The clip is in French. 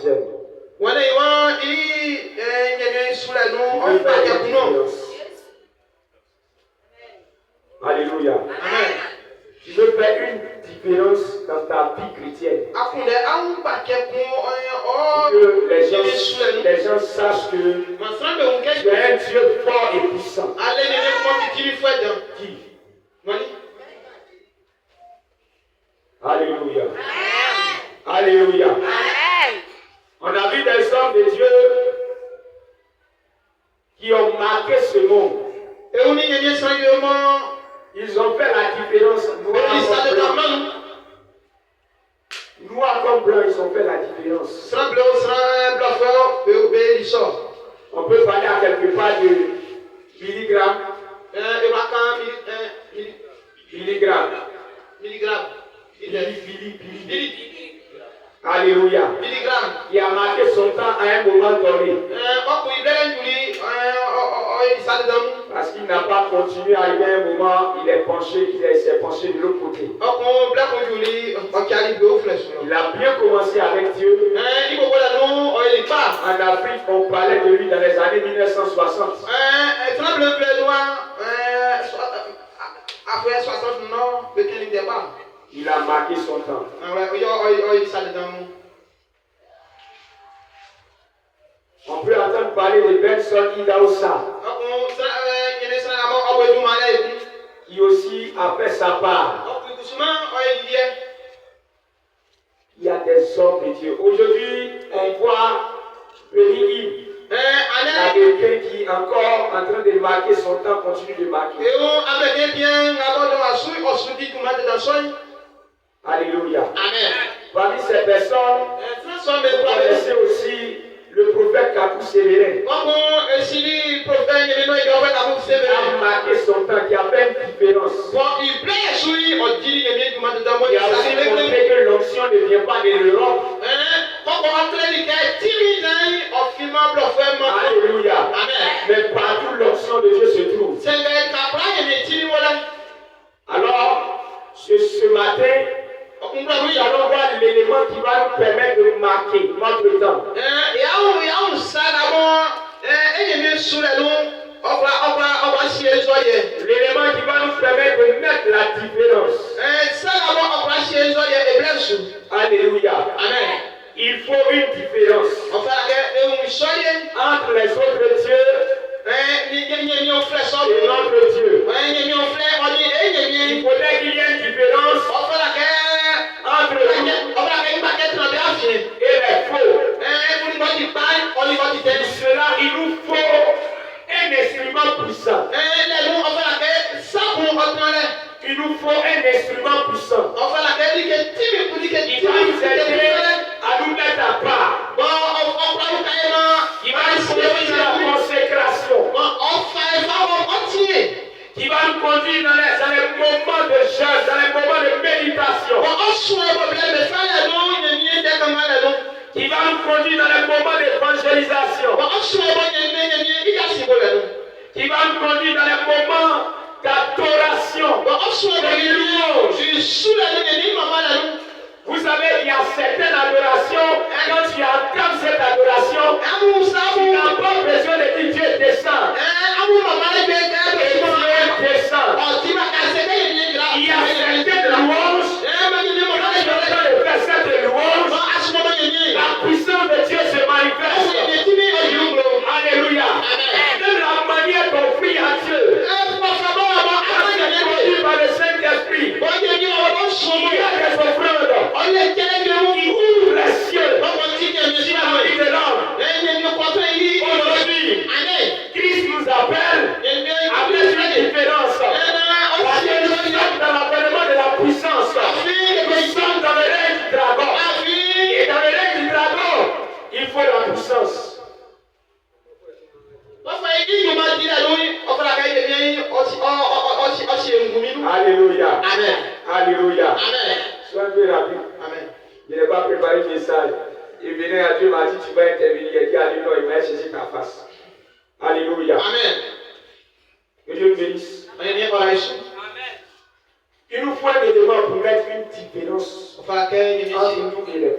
chrétienne. Je veux faire une différence. Alléluia. Amen. Tu veux faire une différence dans ta vie chrétienne. Que les gens sachent que tu es un Dieu fort et puissant. Qui? Alléluia. Alléluia. On a vu des hommes de Dieu qui ont marqué ce monde. Ils ont fait la différence. Noir comme blanc, ils ont fait la différence. On peut parler à quelque part de milligrammes. Alléluia. Il a marqué son temps à un moment donné. Parce qu'il n'a pas continué à arriver à un moment, il s'est penché de l'autre côté. Il a bien commencé avec Dieu. En Afrique, on parlait de lui dans les années 1960. Il a marqué son temps. On peut entendre parler de Benson Idaosa, qui aussi a fait sa part. Il y a des hommes de Dieu. Aujourd'hui, on voit Béni. Il y a quelqu'un qui est encore en train de marquer son temps, continue de marquer. Alléluia. Amen. Parmi ces personnes, vous connaissez aussi le prophète Kakou Sévérin. Il a marqué son temps, qui a fait une différence. Il a aussi montré que l'onction ne vient pas de l'Europe. Alléluia. Amen. Mais partout l'onction de Dieu se trouve. Alors, ce matin, nous allons voir l'élément qui va nous permettre de marquer notre temps. L'élément qui va nous permettre de mettre la différence. Alléluia. Amen. Il faut une différence entre les autres dieux et notre Dieu. Il faudrait qu'il y ait une différence entre nous et les faux. Pour cela, il nous faut un instrument puissant. Il nous faut un instrument puissant. Il va nous aider à nous mettre à part. Il va nous conduire dans la consécration. Qui va nous conduire dans les moments de jeûne, dans les moments de méditation. Qui va nous conduire dans les moments d'évangélisation. Qui va nous conduire dans les moments d'adoration, de louange. Vous savez, il y a certaines adorations, quand tu entames cette adoration, tu n'as pas besoin de dire Dieu descend. Dieu descend. Il y a certaines louanges, quand tu entends le faire cette louange, la puissance de Dieu se manifeste. Alléluia. De la manière qu'on prie à Dieu, conduit par le Saint-Esprit, il y a des offrandes qui ouvrent les cieux sur la vie de l'homme. Aujourd'hui, Christ nous appelle à mettre une différence. Parce que nous sommes dans l'avènement de la puissance. Nous sommes dans le règne du dragon. Et dans le règne du dragon, il faut la puissance. Alléluia. Amen. Alléluia. Amen. Sois un peu rapide. Amen. Je n'ai pas préparé le message. Il venait à Dieu, m'a dit tu vas intervenir. Il a dit à lui non, il m'a cherché ta face. Alléluia. Amen. Que Dieu te bénisse. Il nous faut un élément pour mettre une différence entre nous et les